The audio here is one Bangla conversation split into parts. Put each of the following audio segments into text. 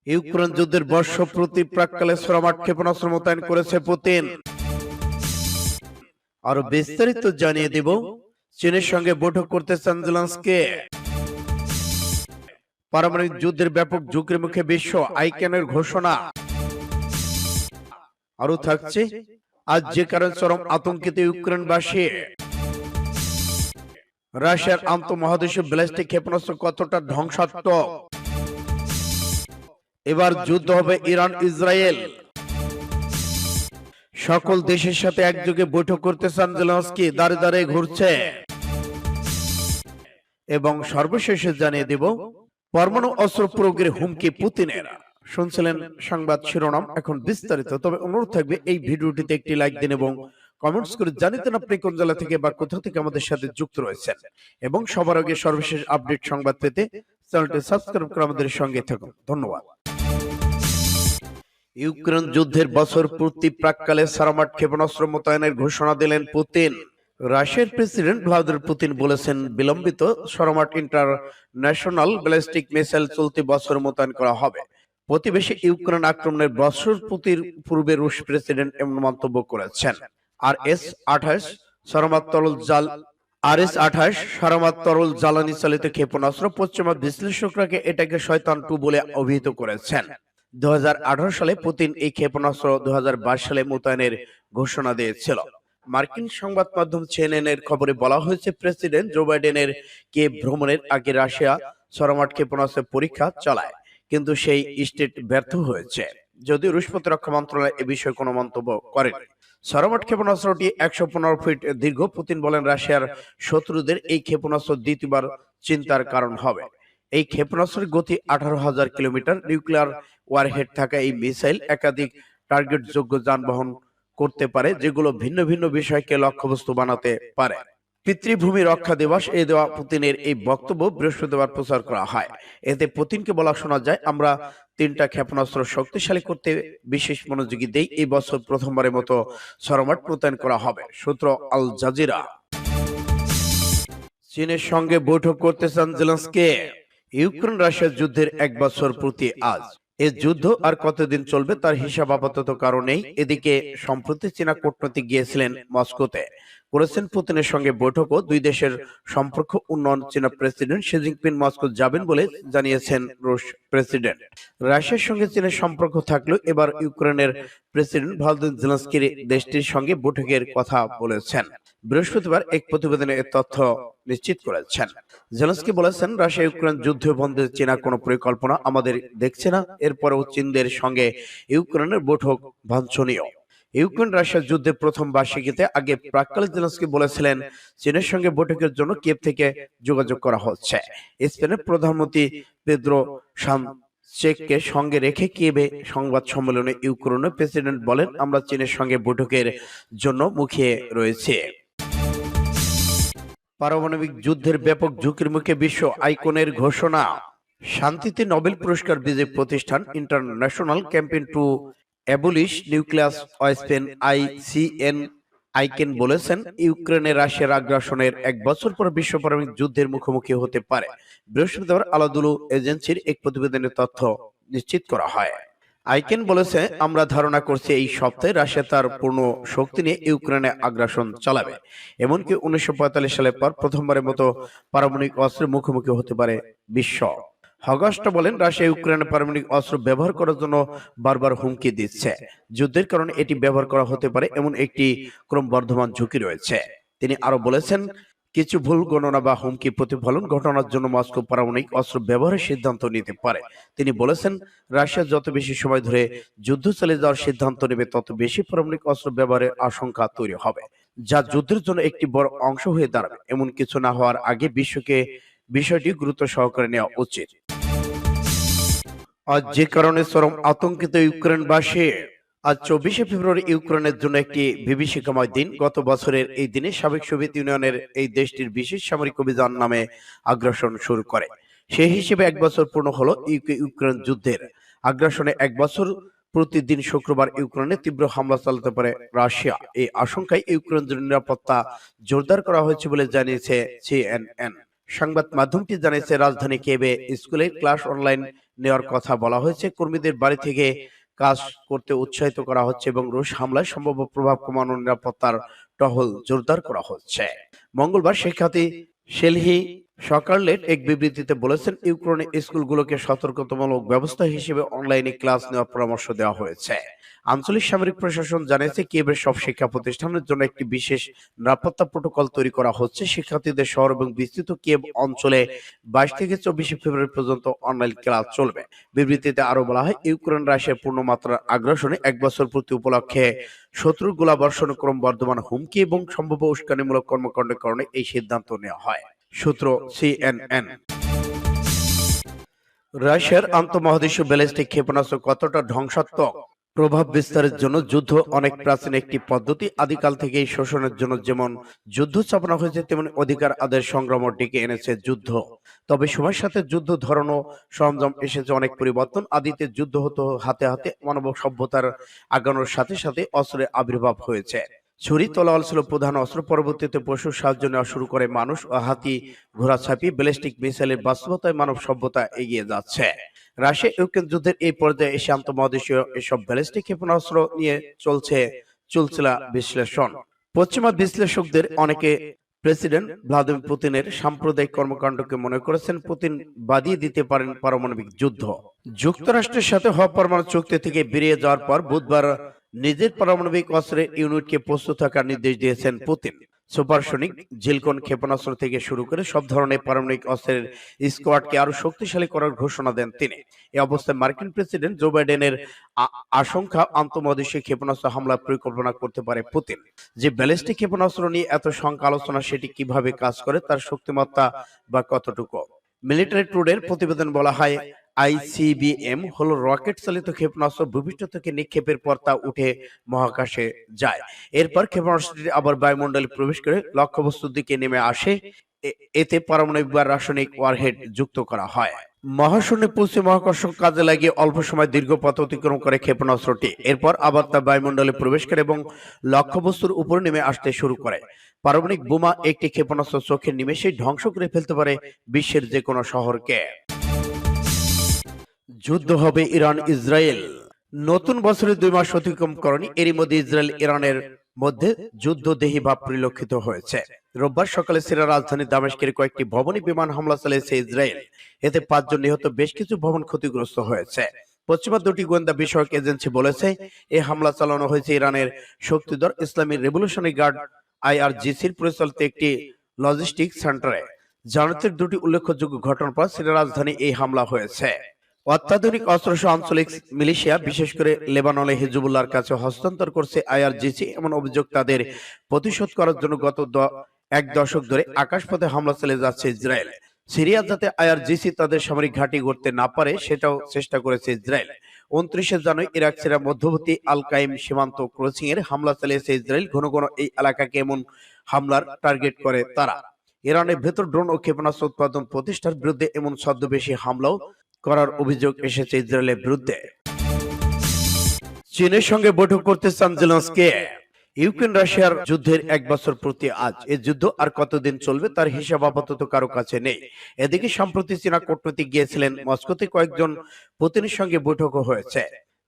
ইউক্রেন যুদ্ধের বর্ষপূর্তি প্রাক্কালে সোরামাট ক্ষেপণাস্ত্র মোতায়েন করেছে পুতিন। আরো বিস্তারিত জানিয়ে দেব। চীনের সঙ্গে বৈঠক করতে চান জেলেনস্কি। পারমাণবিক যুদ্ধের ব্যাপক ঝুঁকির মুখে বিশ্ব, আইক্যানের ঘোষণা। আরো থাকছে আজ যে কারণে চরম আতঙ্কিত ইউক্রেনবাসী। রাশিয়ার আন্তঃমহাদেশীয় ব্যালিস্টিক ক্ষেপণাস্ত্র কতটা ধ্বংসাত্মক। এবার যুদ্ধ হবে ইরান ইসরায়েল। সকল দেশের সাথে একযোগে বৈঠক করতে চান জেলেনস্কি, দাঁড়ে দাঁড়ে ঘুরছে। এবং সর্বশেষে জানিয়ে দেব পরমাণু অস্ত্র প্রয়োগের হুমকি পুতিনের। শুনছিলেন সংবাদ শিরোনাম, এখন বিস্তারিত। তবে অনুরোধ থাকবে এই ভিডিওটিতে একটি লাইক দিন এবং কমেন্টস করে জানিয়ে আপনি কোন জেলা থেকে বা কোথা থেকে আমাদের সাথে যুক্ত রয়েছেন। এবং সবার আগে সর্বশেষ আপডেট সংবাদ পেতে চ্যানেলটি সাবস্ক্রাইব করে আমাদের সঙ্গে থাকুন। ধন্যবাদ। ইউক্রেন যুদ্ধের বছর পূর্তি প্রাক্কালে সারামাট ক্ষেপণাস্ত্র মোতায়েনের ঘোষণা দিলেন পুতিন। রাশিয়ার প্রেসিডেন্ট ভ্লাদিমির পুতিন বলেছেন, বিলম্বিত সারামাট ইন্টারন্যাশনাল ব্যালিস্টিক মিসাইল চলতি বছর মোতায়েন করা হবে। প্রতিবেশী ইউক্রেন আক্রমণের বছর পূর্বে রুশ প্রেসিডেন্ট এমন মন্তব্য করেছেন। RS-28 সারামাট তরল জ্বালানি চালিত ক্ষেপণাস্ত্র, পশ্চিমা বিশ্লেষকরা এটাকে শয়তান 2 বলে অভিহিত করেছেন। 2018 সালে পুতিন এই ক্ষেপণাস্ত্র 2022 সালে মোতায়েনের ঘোষণা দিয়েছিল। মার্কিন সংবাদ মাধ্যম CNN এর খবরে বলা হয়েছে, প্রেসিডেন্ট জো বাইডেনের কিয়েভ ভ্রমণের আগে রাশিয়া সারামাট ক্ষেপণাস্ত্রের পরীক্ষা চালায়, কিন্তু সেই স্টেট ব্যর্থ হয়েছে। যদিও রুশ প্রতিরক্ষা মন্ত্রণালয় এ বিষয়ে কোনো মন্তব্য করেনি। সারামাট ক্ষেপণাস্ত্রটি 115 ফিট দীর্ঘ। পুতিন বলেন, রাশিয়ার শত্রুদের এই ক্ষেপণাস্ত্র দ্বিতীয়বার চিন্তার কারণ হবে। এই ক্ষেপণাস্ত্রের গতি 18,000 কিলোমিটার। নিউক্লিয়ার ওয়ারহেড থাকা এই মিসাইল একাধিক টার্গেট যোগ্য যানবাহন করতে পারে, যেগুলো ভিন্ন ভিন্ন বিষয়কে লক্ষ্যবস্তু বানাতে পারে। পিতৃভূমি রক্ষা দিবস এ দেওয়া পুতিনের এই বক্তব্য বৃহস্পতিবার প্রচার করা হয়। এতে পুতিনকে বলা শোনা যায়, আমরা 3টা ক্ষেপণাস্ত্র শক্তিশালী করতে বিশেষ মনোযোগী দেই। এই বছর প্রথমবারের মতো সারামাট মোতায়েন করা হবে। সূত্র আল জাজিরা। চীনের সঙ্গে বৈঠক করতে চান জেলেনস্কি। ইউক্রেন রাশিয়া যুদ্ধের 1 বছর পূর্তি আজ। এই যুদ্ধ আর কতদিন চলবে তার হিসাব আপাতত কারণেই। এদিকে সম্প্রতি চীনা কূটনীতিক গিয়েছিলেন মস্কোতে, করেছেন পুতিনের সঙ্গে বৈঠকও। দুই দেশের সম্পর্ক উন্নয়ন। চীনা প্রেসিডেন্ট শি জিনপিং মস্কো যাবেন বলে জানিয়েছেন রুশ প্রেসিডেন্ট। রাশিয়ার সঙ্গে চীনের সম্পর্ক থাকলেও এবার ইউক্রেনের প্রেসিডেন্ট ভলোদিমির জেলেনস্কি দেশটির সঙ্গে বৈঠকের কথা বলেছেন। বৃহস্পতিবার এক প্রতিবেদনে এ তথ্য নিশ্চিত করেছেন। জেলেনস্কি বলেছেন, রাশিয়া ইউক্রেন যুদ্ধ বন্ধে চীনা কোনো পরিকল্পনা আমাদের দেখছে না। এরপরেও চীনদের সঙ্গে ইউক্রেনের বৈঠক বাঞ্ছনীয়। ইউক্রেন রাশিয়া যুদ্ধের প্রথম বার্ষিকীতে আগে প্রাক্কালে জেলেনস্কি বলেছিলেন, চীনের সঙ্গে বৈঠকের জন্য কিয়েভ থেকে যোগাযোগ করা হচ্ছে। স্পেনের প্রধানমন্ত্রী পেদ্রো সানচেজকে সঙ্গে রেখে কিয়েভে সংবাদ সম্মেলনে ইউক্রেনের প্রেসিডেন্ট বলেন, আমরা চীনের সঙ্গে বৈঠকের জন্য মুখিয়ে রয়েছে। পারমাণবিক যুদ্ধের ব্যাপক ঝুঁকির মুখে বিশ্ব, আইকনের ঘোষণা। শান্তিতে নোবেল পুরস্কার বিজয়ী প্রতিষ্ঠান international campaign two abolish nucleus weapon icon বলেছেন, ইউক্রেনে রাশিয়ার আগ্রাসনের 1 বছর পর বিশ্ব পারমাণবিক যুদ্ধের মুখোমুখি হতে পারে। বৃহস্পতিবার আলাদুলু এজেন্সির এক প্রতিবেদনের তথ্য নিশ্চিত করা হয়। আইকেন বলেছে, আমরা ধারণা করছি এই সপ্তাহে রাশিয়া তার পূর্ণ শক্তি নিয়ে ইউক্রেনে আগ্রাসন চালাবে। এমনকি 1945 সালের পর প্রথমবারের মতো পারমাণবিক অস্ত্রের মুখোমুখি হতে পারে বিশ্ব। হগাস্টা বলেন, রাশিয়া ইউক্রেনে পারমাণবিক অস্ত্র ব্যবহার করার জন্য বারবার হুমকি দিচ্ছে। যুদ্ধের কারণে এটি ব্যবহার করা হতে পারে এমন একটি ক্রমবর্ধমান ঝুঁকি রয়েছে। তিনি আরো বলেছেন, কিছু ভুল গণনা বা হুমকি প্রতিফলন ঘটনার জন্য মস্কো পারমাণবিক অস্ত্র ব্যবহারের সিদ্ধান্ত নিতে পারে। তিনি বলেছেন, রাশিয়া যত বেশি সময় ধরে যুদ্ধ চালিয়ে যাওয়ার সিদ্ধান্ত নেবে, তত বেশি পারমাণবিক অস্ত্র ব্যবহারের আশঙ্কা তৈরি হবে, যা যুদ্ধের জন্য একটি বড় অংশ হয়ে দাঁড়াবে। এমন কিছু না হওয়ার আগে বিশ্বকে বিষয়টি গুরুত্ব সহকারে নেওয়া উচিত। আজ যে কারণে চরম আতঙ্কিত ইউক্রেনবাসী। আজ 24শে ফেব্রুয়ারি ইউক্রেনের জন্য একটি বিভীষিকাময় দিন। গত বছরের এই দিনে সাবেক সোভিয়েত ইউনিয়নের এই দেশটির বিশেষ সামরিক অভিযান নামে আগ্রাসন শুরু করে। সেই হিসেবে 1 বছর পূর্ণ হলো ইউক্রেন যুদ্ধের। আগ্রাসনে 1 বছর প্রতিদিন শুক্রবার ইউক্রেনে তীব্র হামলা চালাতে পারে রাশিয়া। এই আশঙ্কায় ইউক্রেনের নিরাপত্তা জোরদার করা হয়েছে বলে জানিয়েছে CNN। সংবাদ মাধ্যমটি জানিয়েছে, রাজধানী কিয়েভে স্কুলের ক্লাস অনলাইন নেওয়ার কথা বলা হয়েছে। কর্মীদের বাড়ি থেকে কাজ করতে উৎসাহিত করা হচ্ছে এবং রুশ হামলায় সম্ভাব্য প্রভাব কমানোর নিরাপত্তার টহল জোরদার করা হচ্ছে। মঙ্গলবার শিক্ষার্থী শেলহি সকারলেট এক বিবৃতিতে বলেছেন, ইউক্রেনের স্কুলগুলোকে সতর্কতামূলক ব্যবস্থা হিসেবে অনলাইনে ক্লাস নেওয়ার পরামর্শ দেওয়া হয়েছে। আঞ্চলিক সামরিক প্রশাসন জানিয়েছে, কিয়েভের সব শিক্ষা প্রতিষ্ঠানের জন্য একটি বিশেষ নিরাপত্তা প্রোটোকল তৈরি করা হচ্ছে। শিক্ষার্থীদের শহর এবং বিস্তৃত কিয়েভ অঞ্চলে 22 থেকে 24 ফেব্রুয়ারি পর্যন্ত অনলাইন ক্লাস চলবে। বিবৃতিতে আরো বলা হয়, ইউক্রেন রাশিয়ার পূর্ণমাত্রার আগ্রাসনে 1 বছর পূর্তি উপলক্ষে শত্রুর গোলাবর্ষণ ক্রমবর্ধমান হুমকি এবং সম্ভাব্য উস্কানিমূলক কর্মকাণ্ডের কারণে এই সিদ্ধান্ত নেওয়া হয়। সূত্র CNN। রাশিয়ার আন্তঃমহাদেশীয় ব্যালিস্টিক ক্ষেপণাস্ত্র কতটা ধ্বংসাত্মক প্রভাব বিস্তারের জন্য যুদ্ধ অনেক প্রাচীন একটি পদ্ধতি। আদিকাল থেকেই শোষণের জন্য যেমন যুদ্ধ চাপানো হয়েছে, তেমনি অধিকার আদায়ের সংগ্রাম ডেকে এনেছে যুদ্ধ। তবে সময়ের সাথে যুদ্ধ ধরন ও সরঞ্জাম এসেছে অনেক পরিবর্তন। আদিতে যুদ্ধ হতো হাতে হাতে, মানব সভ্যতার আগানোর সাথে সাথে অস্ত্রের আবির্ভাব হয়েছে। ছুরি তলোয়ার ছিল প্রধান অস্ত্র। পরবর্তীতে পশুর সাহায্য নেওয়া শুরু করে মানুষ ও হাতি ঘোড়া ছাপিয়ে ব্যালিস্টিক মিসাইলের বাস্তবতায় মানব সভ্যতা এগিয়ে যাচ্ছে। রাশিয়া ইউক্রেন যুদ্ধের এই পর্যায়ে এসে আন্তঃমহাদেশীয় এসব ব্যালিস্টিক ক্ষেপণাস্ত্র নিয়ে চলছিল বিশ্লেষণ। পশ্চিমা বিশ্লেষকদের অনেকে প্রেসিডেন্ট ভ্লাদিমির পুতিনের সাম্প্রদায়িক কর্মকাণ্ডকে মনে করেছেন পুতিন বাদিয়ে দিতে পারেন পারমাণবিক যুদ্ধ। যুক্তরাষ্ট্রের সাথে হওয়া পরমাণু চুক্তি থেকে বেরিয়ে যাওয়ার পর বুধবার নিজের পারমাণবিক অস্ত্রের ইউনিটকে প্রস্তুত থাকার নির্দেশ দিয়েছেন পুতিন। সুপারসনিক, জিলকন ক্ষেপণাস্ত্র থেকে শুরু করে সব ধরনের পারমাণবিক অস্ত্রের স্কোয়াডকে আরো শক্তিশালী করার ঘোষণা দেন তিনি। এই অবস্থায় মার্কিন প্রেসিডেন্ট জো বাইডেনের আশঙ্কা, আন্তঃমহাদেশীয় ক্ষেপণাস্ত্র হামলার পরিকল্পনা করতে পারে পুতিন। যে ব্যালিস্টিক ক্ষেপণাস্ত্র নিয়ে এত শঙ্কা আলোচনা, সেটি কিভাবে কাজ করে, তার শক্তিমত্তা বা কতটুকু। মিলিটারি টুডের প্রতিবেদন বলা হয়, ICBM হলো রকেট চালিত ক্ষেপণাস্ত্র। ভূপৃষ্ঠ থেকে নিক্ষেপের পর তা উঠে মহাকাশে যায়। এরপর ক্ষেপণাস্ত্রটি আবার বায়ুমণ্ডলে প্রবেশ করে লক্ষ্যবস্তুর দিকে নেমে আসে। এতে পারমাণবিক বা রাসায়নিক ওয়ারহেড যুক্ত করা হয়। মহাশূন্যে পশ্চিম মহাকর্ষ কাজে লাগিয়ে অল্প সময় দীর্ঘ পথ অতিক্রম করে ক্ষেপণাস্ত্রটি। এরপর আবার তা বায়ুমণ্ডলে প্রবেশ করে এবং লক্ষ্যবস্তুর উপর নেমে আসতে শুরু করে। পারমাণবিক বোমা একটি ক্ষেপণাস্ত্র চোখের নিমেষেই ধ্বংস করে ফেলতে পারে বিশ্বের যে কোনো শহরকে। যুদ্ধ হবে ইরান ইসরায়েল। নতুন বছরের 2 মাস অতিক্রম করেনি, এরই মধ্যে ইসরায়েল ইরানের মধ্যে যুদ্ধদেহী ভাব পরিলক্ষিত হয়েছে। রোববার সকালে সিরিয়ার রাজধানী দামেস্কের কয়েকটি ভবনে বিমান হামলা চালিয়েছে ইসরায়েল। এতে 5 জন নিহত, বেশ কিছু ভবন ক্ষতিগ্রস্ত হয়েছে। পশ্চিমা দুটি গোয়েন্দা বিষয়ক এজেন্সি বলেছে, এই হামলা চালানো হয়েছে ইরানের শক্তিধর ইসলামী রেভলিউশনারি গার্ড IRGCর পরিচালিত একটি লজিস্টিক সেন্টারে। জানুয়ারির দুটি উল্লেখযোগ্য ঘটনার পর সিরিয়ার রাজধানী এই হামলা হয়েছে। অত্যাধুনিক অস্ত্রসহ আঞ্চলিক মিলিশিয়া বিশেষ করে লেবাননে হিজবুল্লাহর কাছে হস্তান্তর করছে IRGC। এমন অভিযোগ তাদের প্রতিশোধ করার জন্য গত 1 দশক ধরে আকাশপথে হামলা চালিয়ে যাচ্ছে ইসরায়েল। সিরিয়া যাতে IRGC তাদের সামরিক ঘাঁটি গড়তে না পারে, সেটাও চেষ্টা করেছে ইসরায়েল। 29 জানুয়ারি ইরাক সিরিয়ার মধ্যবর্তী আল কাইম সীমান্ত ক্রসিং এর হামলা চালিয়েছে ইসরায়েল। ঘন ঘন এই এলাকাকে এমন হামলার টার্গেট করে তারা। ইরানের ভেতর ড্রোন ও ক্ষেপণাস্ত্র উৎপাদন প্রতিষ্ঠার বিরুদ্ধে এমন ছদ্মবেশী হামলাও করার অভিযোগ এসেছে ইসরায়েলের বিরুদ্ধে। চীনের সঙ্গে বৈঠক করতে চান জেলেনস্কি। ইউক্রেন রাশিয়ার যুদ্ধের 1 বছর পূর্তি আজ। এই যুদ্ধ আর কতদিন চলবে তার হিসাব আপাতত কারো কাছে নেই। এদিকে সম্প্রতি চীনা কূটনীতিক গিয়েছিলেন মস্কোতে, কয়েকজন পুতিনের সঙ্গে বৈঠকও হয়েছে।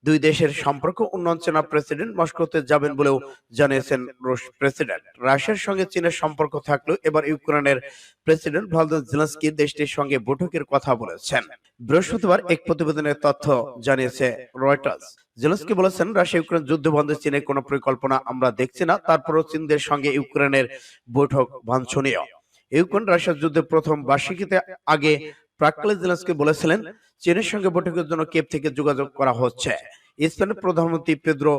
দুই দেশের সম্পর্ক উন্নয়ন। চীনা প্রেসিডেন্ট মস্কোতে যাবেন বলেও জানিয়েছেন রুশ প্রেসিডেন্ট। রাশিয়ার সঙ্গে চীনের সম্পর্ক থাকলেও এবার ইউক্রেনের প্রেসিডেন্ট ভলোদিমির জেলেনস্কি দেশটির সঙ্গে বৈঠকের কথা বলেছেন। বৃহস্পতিবার এক প্রতিবেদনের তথ্য জানিয়েছে রয়টার্স। জেলেনস্কি বলেছেন, রাশিয়া ইউক্রেন যুদ্ধ বন্ধে চীনের কোনো পরিকল্পনা আমরা দেখছি না। তারপরও চীনদের সঙ্গে ইউক্রেনের বৈঠক বাঞ্ছনীয়। ইউক্রেন রাশিয়ার যুদ্ধের প্রথম বার্ষিকীতে আগে প্রাক্কালে জেলেনস্কি বলেছিলেন, চীনের সঙ্গে বৈঠকের জন্য কিয়েভ থেকে যোগাযোগ করা হচ্ছে। স্পেনের প্রধানমন্ত্রী পেদ্রো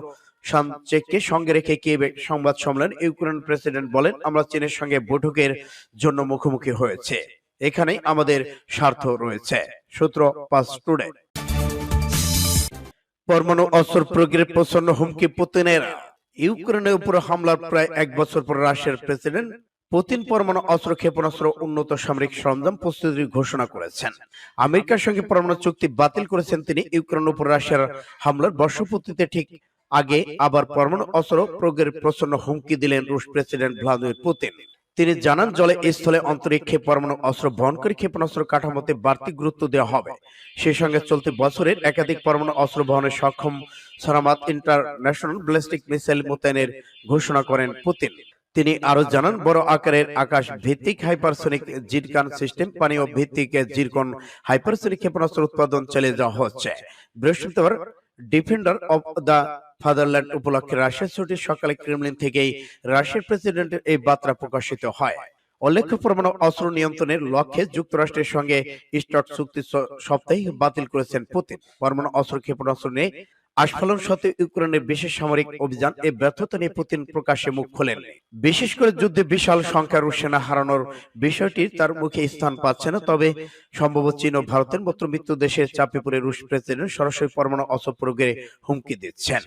সানচেজকে সঙ্গে রেখে কিয়েভে সংবাদ সম্মেলন ইউক্রেন প্রেসিডেন্ট বলেন, আমরা চীনের সঙ্গে বৈঠকের জন্য মুখোমুখি হয়েছে, এখানেই আমাদের স্বার্থ রয়েছে। সূত্র পাঁচ টুডে। পরমাণু অস্ত্র প্রয়োগের প্রচন্ড হুমকি পুতিনের। ইউক্রেনের উপর হামলার প্রায় 1 বছর পর রাশিয়ার প্রেসিডেন্ট পুতিন পরমাণু অস্ত্র, ক্ষেপণাস্ত্র, উন্নত সামরিক সরঞ্জাম প্রস্তুতির ঘোষণা করেছেন। আমেরিকার সঙ্গে পরমাণু চুক্তি বাতিল করেছেন তিনি। ইউক্রেনের উপর রাশিয়ার হামলার বর্ষপূর্তিতে ঠিক আগে আবার পরমাণু অস্ত্র প্রয়োগের প্রচন্ড হুমকি দিলেন রুশ প্রেসিডেন্ট ভ্লাদিমির পুতিন। তিনি জানান, জলে স্থলে অন্তরীক্ষে পরমাণু অস্ত্র বহনকারী ক্ষেপণাস্ত্র কাঠামোতে বাড়তি গুরুত্ব দেওয়া হবে। সেই সঙ্গে চলতি বছরের একাধিক পরমাণু অস্ত্র বহনে সক্ষম সারামাত ইন্টারন্যাশনাল ব্যালিস্টিক মিসাইল মোতায়েনের ঘোষণা করেন পুতিন। তিনি আরো জানান, বড় আকারের আকাশ ভিত্তিক হাইপারসোনিক জিরকান সিস্টেম, পানীয় ভিত্তিক জিরকন হাইপারসোনিক ক্ষেপণাস্ত্র উৎপাদন চালিয়ে যাওয়া হচ্ছে। বৃহস্পতিবার ডিফেন্ডার অব দ্য ফাদারল্যান্ড উপলক্ষে রাশিয়ার ছুটির সকালে ক্রেমলিন থেকেই রাশিয়ার প্রেসিডেন্টের এই বার্তা প্রকাশিত হয়। উল্লেখ্য, পরমাণু অস্ত্র নিয়ন্ত্রণের লক্ষ্যে যুক্তরাষ্ট্রের সঙ্গে স্টার্ট চুক্তি সপ্তাহে বাতিল করেছেন পুতিন। পরমাণু অস্ত্র ক্ষেপণাস্ত্র নিয়ে আস্ফালন সত্ত্বেও ইউক্রেনের বিশেষ সামরিক অভিযান এই ব্যর্থতা নিয়ে পুতিন প্রকাশ্যে মুখ খোলেন। বিশেষ করে যুদ্ধে বিশাল সংখ্যার রুশ সেনা হারানোর বিষয়টি তার মুখে স্থান পাচ্ছে না। তবে সম্ভবত চীন ও ভারতের মতো মৃত্যু দেশের চাপে পড়ে রুশ প্রেসিডেন্ট সরাসরি পরমাণু অস্ত্র প্রয়োগের হুমকি দিচ্ছেন।